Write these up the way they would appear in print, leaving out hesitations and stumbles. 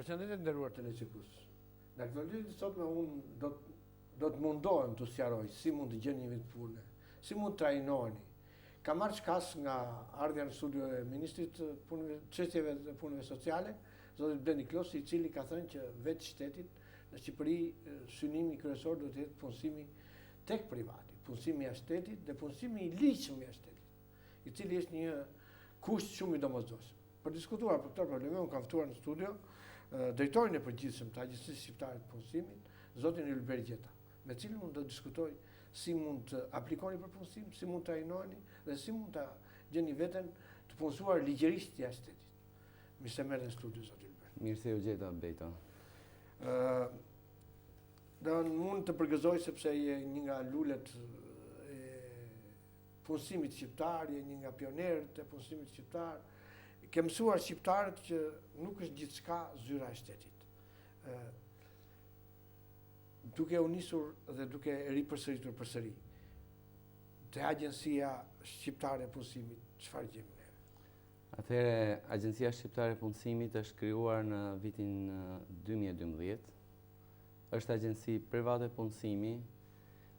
Përshëndetje nderuar televizionist. Në aktualitetin sot me unë do të mundohem të sqaroj si mund të gjeni një vit pune, si mund të trajnoheni. Ka marrë shkas nga ardhja në studio e Ministrit të Çështjeve të Punëve Sociale, zoti Blendi Klosi, i cili ka thënë që vetë shtetit në Shqipëri synimi kryesor do të jetë punësimi tek privati, punësimi i shtetit dhe punësimi i ligjshëm i shtetit, i cili është një kusht shumë i domosdoshëm. Për diskutuar për këto probleme, unë kam ftuar në studio drejtorin e përgjithshëm të Agjencisë Shqiptare të Punësimit, zotin Ylber Gjeta, me cilin unë do të diskutoj si mund të aplikoni për punësim, si mund të trajnoheni dhe si mund të gjeni veten të punësuar ligjërisht jashtë shtetit. Mirë se merrni në studio, zot Ylber. Mirë se u gjeta, Bejta. Do mund të përgëzoj sepse je një nga lulet e punësimit shqiptar, je një nga pionerët e punësimit shqiptar. Ke mësuar shqiptarët që nuk është gjithçka zyra e shtetit. Duke u nisur dhe duke ripërsëritur përsëri, te Agjencia Shqiptare e Punësimit, çfarë gjejmë ne? Atëherë, Agjencia Shqiptare e Punësimit është krijuar në vitin 2012. Është agjenci private punësimi,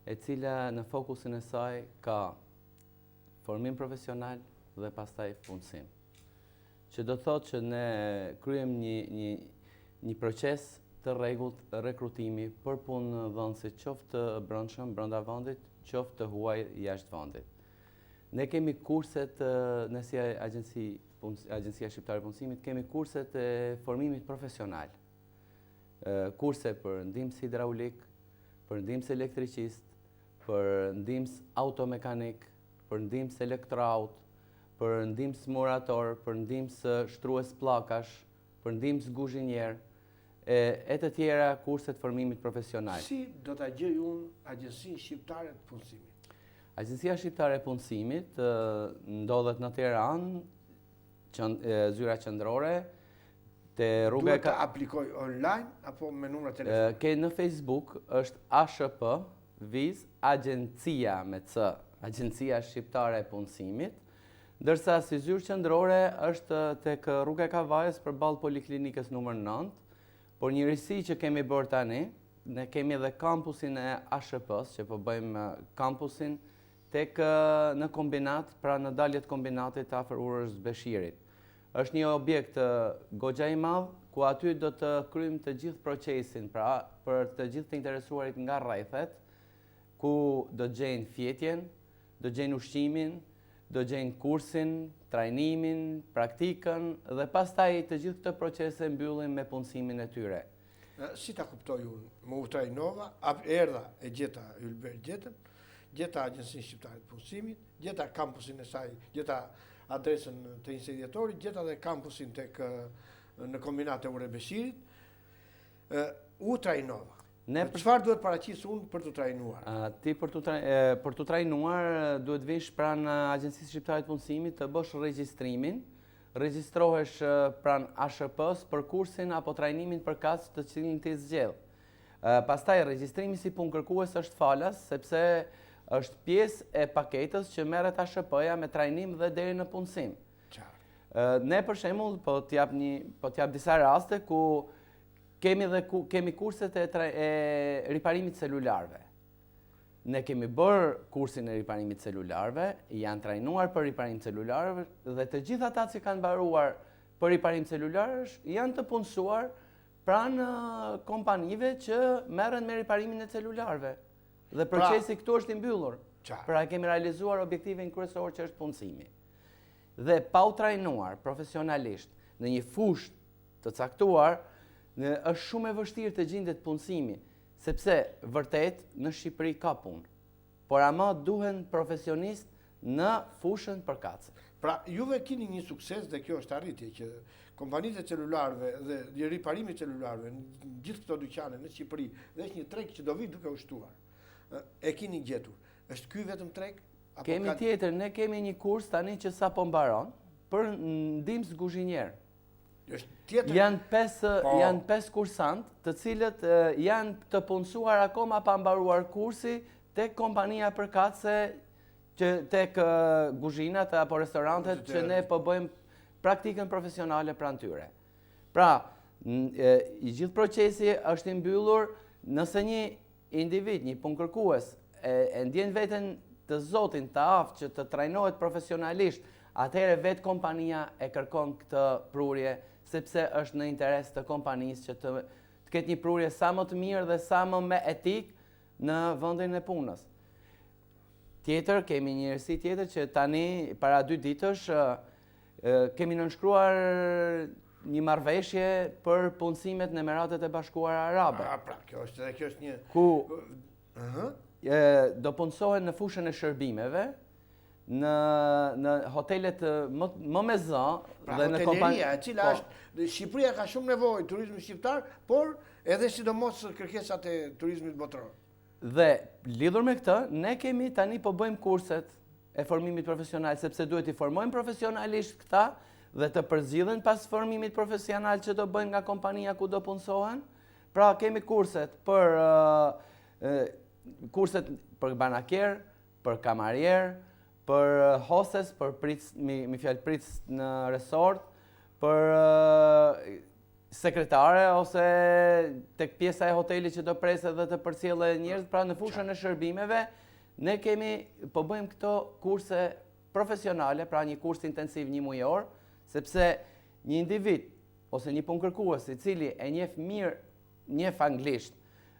e cila në fokusin e saj ka formim profesional dhe pastaj punësim. Që do thotë që ne kryem një proces të rregullt rekrutimi për punë dhënësit, qoftë të brendshëm brenda vendit, qoftë të huaj jashtë vendit. Ne kemi kurset, ne si Agjencia Shqiptare e Punësimit, kemi kurset e formimit profesional. Kurse për ndihmës hidraulik, për ndihmës elektricist, për ndihmës automekanik, për ndihmës elektroaut, për ndihmës murator, për ndihmës shtrues pllakash, për ndihmës guzhinier, e të tjera kurset formimit profesional. Si do ta gjej unë Agjencinë Shqiptare të Punësimit? Agjencia Shqiptare e Punësimit ndodhet në Tiranë, zyra qendrore, duhet të aplikoj online apo me numra telefoni? Ke në Facebook është ASHP, viz Agjencia me C, Agjencia Shqiptare e Punësimit, ndërsa si zyrë qendrore është tek rruga e Kavajës përballë Poliklinikës numër 9, por njërisi që kemi bërë tani, ne kemi edhe kampusin e ASHP-s, që po bëjmë kampusin tek në kombinat, pra në daljet kombinatit afër urës Beshirit. Është një objekt goxha i madh, ku aty do të kryejmë të gjithë procesin, pra për të gjithë të interesuarit nga rrethet, ku do të gjejnë fjetjen, do të gjejnë ushqimin, do të gjejnë kursin, trajnimin, praktikën dhe pastaj të gjithë këtë procese mbyllim me punësimin e tyre. Si ta kuptoj unë? Më u trajnova, erdha e gjeta Ylber Gjetën, gjeta Agjencinë Shqiptare të Punësimit, gjeta kampusin e saj, gjeta adresën të insedjatorit, gjeta dhe kampusin në kombinat e Ure Beshirit, u trajnova. Çfarë duhet paraqis unë për të trajnuar? Ti për të trajnuar duhet vish pranë Agjencisë Shqiptare të Punësimit të bësh regjistrimin, regjistrohesh pranë ASHP-s për kursin apo trajnimin përkatës të cilin ti zgjedh. Pastaj regjistrimi si punëkërkues është falas, sepse është pjesë e paketës që merret ASHP-ja me trajnim dhe deri në punësim. Ne për shembull po t'jap disa raste ku kemi kurset e riparimit celularëve. Ne kemi bërë kursin e riparimit celularëve, janë trajnuar për riparim celularëve dhe të gjithë ata që kanë mbaruar për riparim celularësh janë të punësuar pranë kompanive që merren me riparimin e celularëve. Dhe procesi këtu është i mbyllur. Pra kemi realizuar objektivin kryesor që është punësimi. Dhe pa u trajnuar profesionalisht në një fushë të caktuar, është shumë e vështirë të gjendet punësimi, sepse vërtet në Shqipëri ka punë. Por ama duhen profesionist në fushën përkatëse. Pra, juve keni një sukses dhe kjo është arritje që kompanitë e celularëve dhe riparimi celularëve në gjithë këto dyqane në Shqipëri dhe është një treg që do vi duke u shtuar. E keni gjetur. Është ky vetëm treg? Kemi tjetër, ne kemi një kurs tani që sapo mbaron për ndihmës guzhinier. Janë 5 kursant, të cilët janë të punësuar akoma pa mbaruar kursi tek kompania përkatëse, tek guzhinat apo restorantet që ne po bëjmë praktikën profesionale pranë tyre. Pra, I gjithë procesi është i mbyllur nëse një individ, një punëkërkues, e ndjen veten të zotin, të aftë që të trajnohet profesionalisht, atëherë vetë kompania e kërkon këtë prurje, sepse është në interes të kompanisë që të ketë një prurje sa më të mirë dhe sa më me etik në vendin e punës. Tjetër, kemi një rësi tjetër që tani, para 2 ditësh, kemi nënshkruar një marrëveshje për punësimet në Emiratet e Bashkuara Arabe. Pra, kjo është një... Ku do punësohen në fushën e shërbimeve, në hotelet më me zë, dhe në hoteleria, e cila është... Shqipëria ka shumë nevojë turizmi shqiptar, por edhe sidomos kërkesat e turizmit botëror. Dhe lidhur me këtë, ne kemi tani po bëjmë kurset e formimit profesional, sepse duhet i formojmë profesionalisht këta dhe të përzgjidhen pas formimit profesional që do bëjmë nga kompania ku do punësohen. Pra kemi kurset për banaker, për kamarier, për hostes, për mi fjalë pritës në resort, për sekretare ose tek pjesa e hotelit që do presë dhe të përcjellë njerëz, pra në fushën e shërbimeve, ne po bëjmë këto kurse profesionale, pra një kurs intensiv 1 mujor, sepse një individ ose një punëkërkues i cili e njeh mirë, njeh anglisht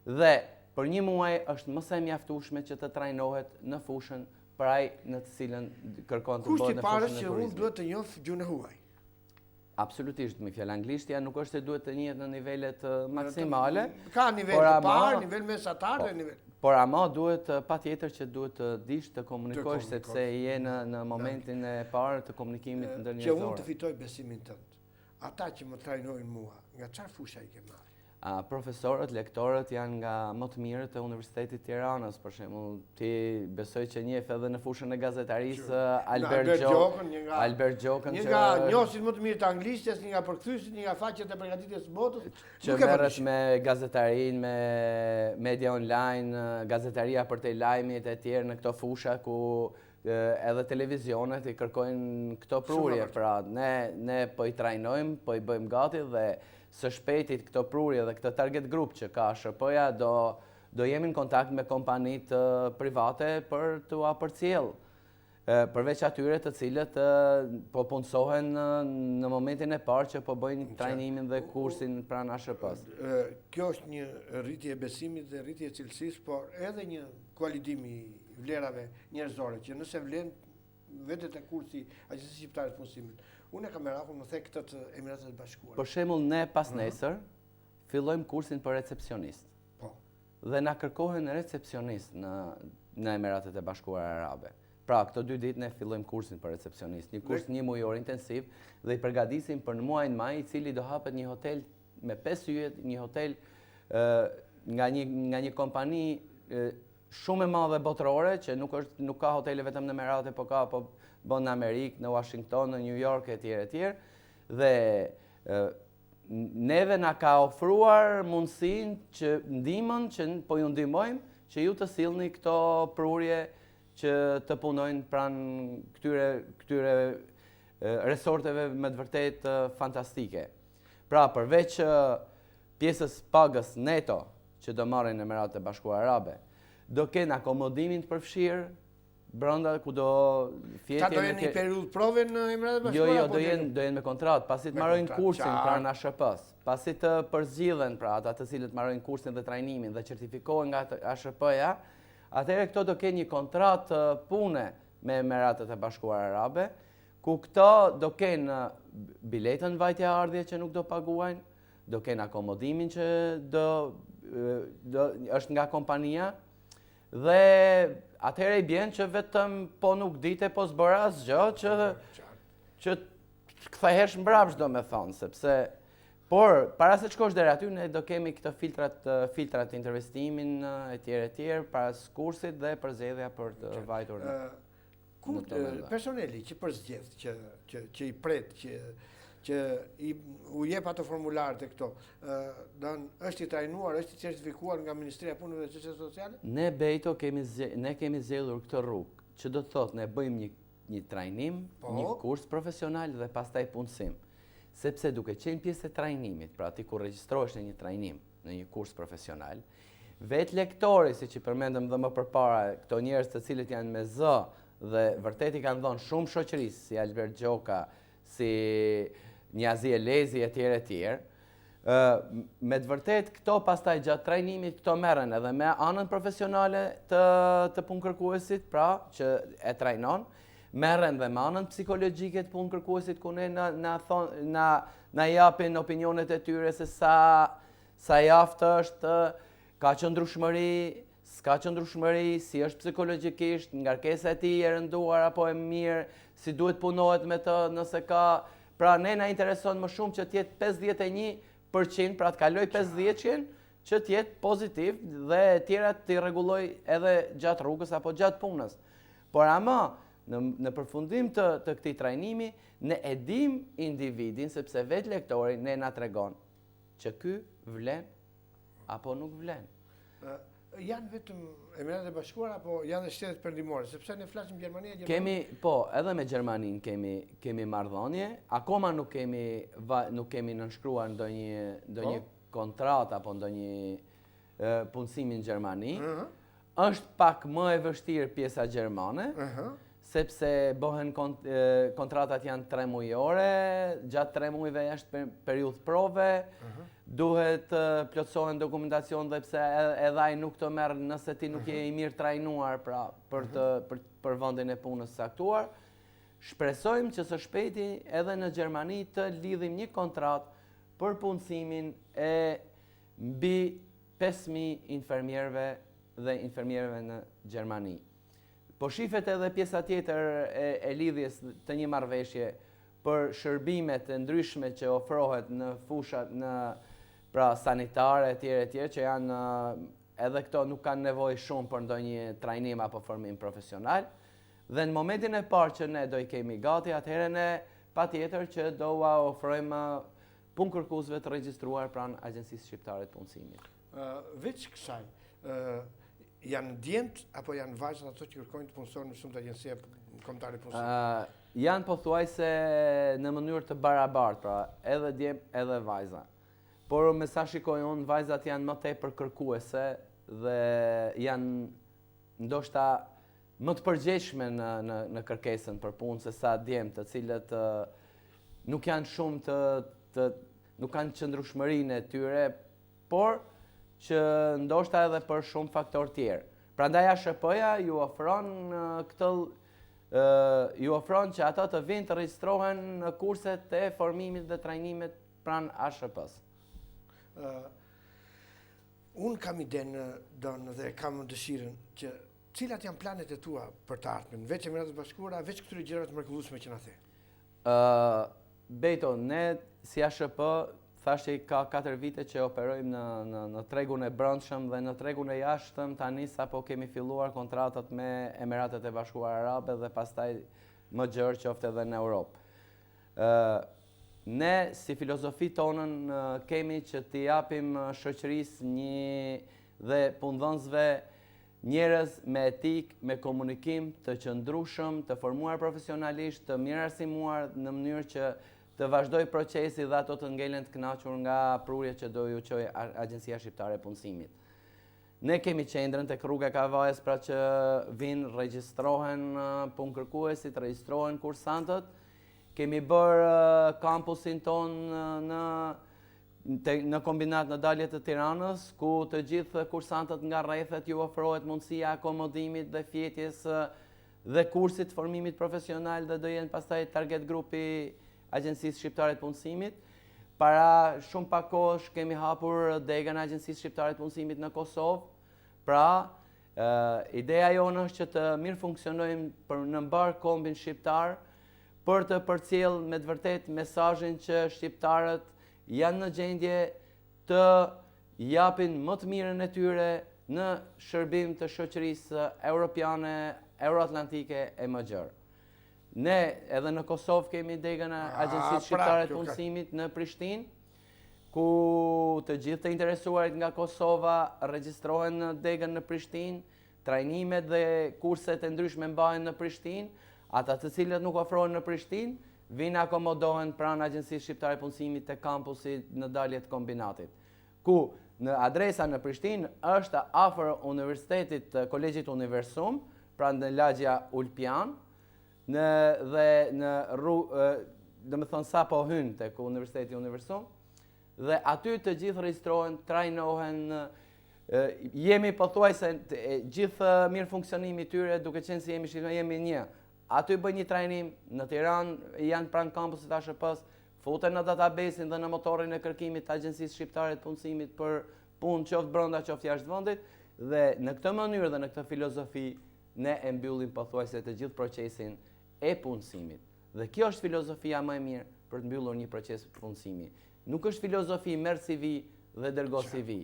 dhe për 1 muaj është më se mjaftueshme që të trajnohet në fushën në të cilën kërkon të bëhet në fushën e turizmit. Kushti parë që unë duhet të njoh gjuhën e huaj. Absolutisht, me fjalë anglishtja nuk është se duhet të njihet në nivelet maksimale. Ka nivel të parë, nivel mesatar dhe nivel. Por ama duhet patjetër që duhet të dish të komunikosh sepse je në momentin e parë të komunikimit ndërnjerëzor. Që unë të fitoj besimin tënd. Ata që më trajnojnë mua, nga çfarë fusha i ke marrë? Profesorët, lektorët janë nga më të mirët e Universitetit Tiranës, për shembull, ti besoj që njeh edhe në fushën e gazetarisë Albert Gjokën, një nga njohësit më të mirë të anglishtes, një nga përkthyesit, një nga faqet e përgatitjes së botës, që merret me gazetarinë, me media online, gazetaria për të lajmit e tjerë në këto fusha ku edhe televizionet i kërkojnë këto prurje. Pra ne po i trajnojmë, po i bëjmë gati dhe së shpejtit këto prurje dhe këtë target group që ka SHP-ja do jemi në kontakt me kompanit private për të përcjellë. Përveç atyre të cilët po punësohen në momentin e parë që po bëjnë trajnimin dhe kursin pranë SHP-s. Kjo është një rritje e besimit dhe rritje e cilësisë, por edhe një kualitimi i vlerave njerëzore, që nëse vlen vetë te kursi Agjencisë Shqiptare të Punësimit. Unë e kam merakun më the këtë të Emiratet e Bashkuara. Për shembull, ne pas nesër fillojmë kursin për recepcionist. Po. Dhe na kërkohen recepcionist në Emiratet e Bashkuara Arabe. Pra, këto 2 ditë ne fillojmë kursin për recepcionist, një kurs 1 mujor intensiv dhe i përgatisim për në muajin maj, i cili do hapet një hotel me 5 yjet, një hotel nga një kompani shumë e madhe botërore, që nuk ka hotele vetëm në Emirate, po ka bën në Amerikë, në Washington, në New York e tjerë, dhe neve na ka ofruar mundësinë që ndihmën që po ju ndihmojmë që ju të sillni këto prurje që të punojnë pranë këtyre resorteve me të vërtet fantastike. Pra, përveç pjesës pagës neto që do marrin në Emiratet e Bashkuara Arabe, do kenë akomodimin të përfshirë brenda ku do fjetjen. Ta do jenë një periudhë prove në Emiratet e Bashkuara? Jo, do jenë me kontratë, pasi të marrojnë kursin pranë SHP-s, pasi të përzgjidhen pra ata të cilët marrojnë kursin dhe trajnimin dhe certifikohen nga SHP-ja, atëherë këto do kenë një kontratë pune me Emiratet e Bashkuara Arabe, ku këto do kenë biletën vajtja ardhje që nuk do paguajnë, do kenë akomodimin që është nga kompania, dhe atëherë i bjen që vetëm po nuk dite po s'bëra asgjë që kthehesh mbrapsht, do me thonë, sepse por para se të shkosh deri aty ne do kemi këto filtrat investimin e tjerë para kursit dhe përzgjedhja për të vajtur personeli që përzgjedh, që i pret, që u jep ato formularët e këto, është i trajnuar, është i certifikuar nga Ministria e Punëve dhe Çështjeve Sociale? Ne Bejto ne kemi zgjedhur këtë rrugë, që do të thotë ne bëjmë një trajnim, një kurs profesional dhe pastaj punësim. sepse duke qenë pjesë e trajnimit, pra ti kur regjistrohesh në një trajnim, në një kurs profesional, vetë lektori, si që përmendëm dhe më përpara, këto njerëz të cilët janë me zë dhe vërtet i kanë dhënë shumë shoqërisë, si Albert Gjoka, si Njazi Elezi e tjerë, me të vërtet këto pastaj gjatë trajnimit këto merren edhe me anën profesionale të punëkërkuesit, pra që e trajnon, merren dhe me anën psikologjike të punëkërkuesit ku ne na japin opinionet e tyre se sa jaftë është, ka qëndrueshmëri, s'ka qëndrueshmëri, si është psikologjikisht, ngarkesa e tij e rënduar apo e mirë, si duhet punohet me të, nëse ka, pra ne na intereson më shumë që të jetë 51%, pra të kaloj 50%, që të jetë pozitiv dhe tjerat të rregulloj edhe gjatë rrugës apo gjatë punës. Por ama në përfundim të këtij trajnimi, ne e dim individin sepse vetë lektori ne na tregon që ky vlen apo nuk vlen. Janë vetëm Emiratet e Bashkuara apo janë dhe shtetet perëndimore, sepse ne flasim Gjermani e Kemi, po, edhe me Gjermaninë kemi marrëdhënie, akoma nuk kemi nënshkruar ndonjë kontratë apo ndonjë punësimi në Gjermani. Është pak më e vështirë pjesa gjermane, sepse bëhen kontratat janë 3 mujore, gjatë 3 mujve është periudhë prove, duhet plotësohen dokumentacion dhe pse edhe ai nuk të merr nëse ti nuk je i mirë trajnuar pra për vendin e punës saktuar. Shpresojmë që së shpejti edhe në Gjermani të lidhim një kontratë për punësimin e mbi 5.000 infermierëve dhe infermierëve në Gjermani. Po shifet edhe pjesa tjetër e lidhjes të një marrëveshje për shërbimet e ndryshme që ofrohet në fushat pra sanitare e tjerë që janë edhe këto nuk kanë nevojë shumë për ndonjë trajnim apo formim profesional. Dhe në momentin e parë që ne do i kemi gati, atëherë ne patjetër që do ua ofrojmë punëkërkuesve të regjistruar pranë Agjencisë Shqiptare të Punësimit. Veç kësaj, janë djemtë apo janë vajzat ato që kërkojnë të punësojnë në shumë të agjencie kombëtare të punësimit? Janë pothuajse në mënyrë të barabartë, pra edhe djem edhe vajza. Por me sa shikoj unë, vajzat janë më tepër kërkuese dhe janë ndoshta më të përgjegjshme në kërkesën për punë se sa djemt, të cilët nuk janë shumë nuk kanë qëndrueshmërinë e tyre, por që ndoshta edhe për shumë faktor tjerë. Prandaj ASHP-ja ju ofron që ata të vinë të regjistrohen në kurset e formimit dhe trajnimit pranë ASHP-s. Unë kam idenë dhe kam dëshirën që cilat janë planet e tua për të ardhmen, veç Emiratet e Bashkuara, veç këtyre gjërave të mrekullueshme që na the? Beto, ne si ASHP thashë ka 4 vite që operojmë në tregun e brendshëm dhe në tregun e jashtëm tani sapo kemi filluar kontratat me Emiratet e Bashkuara Arabe dhe pastaj më gjerë qoftë edhe në Europë. Ne si filozofi tonën kemi që t'i japim shoqërisë dhe punëdhënësve njerëz me etik, me komunikim të qëndrueshëm, të formuar profesionalisht, të mirë arsimuar në mënyrë që të vazhdoj procesi dhe ato të ngelen të kënaqur nga prurjet që do ju çojë Agjencia Shqiptare e Punësimit. Ne kemi qendrën tek rruga e Kavajës, pra që vinë regjistrohen punëkërkuesit, regjistrohen kursantët. Kemi bërë kampusin ton në kombinat në dalje të Tiranës, ku të gjithë kursantët nga rrethet ju ofrohet mundësia akomodimit dhe fjetjes dhe kursit formimit profesional dhe do jenë pastaj target grupi Agjencisë Shqiptare të Punësimit. Para shumë pak kohësh kemi hapur degën e Agjencisë Shqiptare të Punësimit në Kosovë. Pra, ideja jonë është që të mirë funksionojmë në mbar kombin shqiptar, për të përcjell me të vërtet mesazhin që shqiptarët janë në gjendje të japin më të mirën e tyre në shërbim të shoqërisë europiane, euroatlantike e më gjerë. Ne edhe në Kosovë kemi degën e Agjencisë Shqiptare të Punësimit në Prishtinë, ku të gjithë të interesuarit nga Kosova regjistrohen në degën në Prishtinë, trajnimet dhe kurset e ndryshme mbahen në Prishtinë. Ata të cilët nuk ofrohen në Prishtinë, vinë akomodohen pranë Agjencisë Shqiptare të Punësimit të kampusit në dalje të kombinatit, ku në adresa në Prishtinë është afër Universitetit Kolegjit Universum, pra në lagja Ulpian, dhe në dhe me thonë sa po hynë tek Universiteti Universum, dhe aty të gjithë regjistrohen, trajnohen, jemi pothuajse gjithë mirë funksionimi tyre, duke qenë si jemi një. Aty bëj një trajnim, në Tiranë janë pranë kampusit ASHP-s, futen në databasin dhe në motorin e kërkimit të Agjencisë Shqiptare të Punësimit për punë qoftë brenda qoftë jashtë vendit, dhe në këtë mënyrë dhe në këtë filozofi ne e mbyllim pothuajse të gjithë procesin e punësimit. Dhe kjo është filozofia më e mirë për të mbyllur një proces punësimi. Nuk është filozofi merr CV dhe dërgo CV.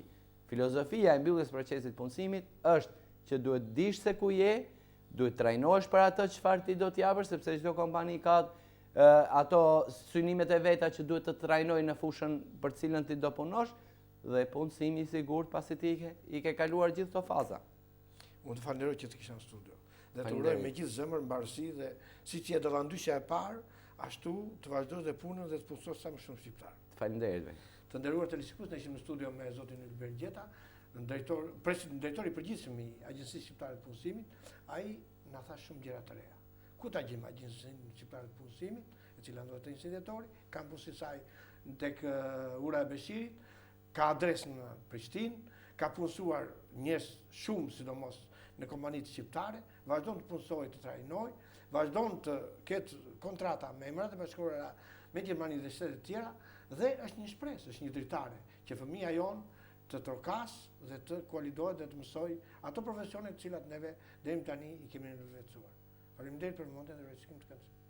Filozofia e mbylljes procesit punësimit është që duhet dish se ku je, duhet trajnohesh për atë çfarë ti do t'japësh, sepse çdo kompani ka ato synimet e veta që duhet të trajnojnë në fushën për cilën ti do punosh, dhe punësimi i sigurt pasi ti i ke kaluar gjithë këto faza. Unë të falenderoj që të kisha në studio. Dhe të uroj me gjithë zemër, mbarësi dhe siç je dallandyshja e parë, ashtu të vazhdosh dhe punën dhe të punësosh sa më shumë shqiptar. Faleminderit. Të nderuar televizionistë, ne ishim në studio me zotin Ylber Gjeta, drejtori i përgjithshëm i Agjencisë Shqiptare të Punësimit. Ai na tha shumë gjëra të reja. Ku ta gjejmë Agjencinë Shqiptare të Punësimit, e cila ndodhet te incendiatori, kampusi i saj tek Ura e Beshirit, ka adresë në Prishtinë, ka punësuar njerëz shumë, sidomos në kompanitë shqiptare, vazhdon të punësojë, të trajnojë, vazhdon të ketë kontrata me Emiratet e Bashkuara, me Gjermani dhe shtete të tjera, dhe është një shpresë, është një dritare që fëmia jonë të trokas dhe të kualidohet dhe të mësoj ato profesione të cilat neve deri tani i kemi ndërveçuar. Faleminderit për momentin dhe rrezikun të këndshëm.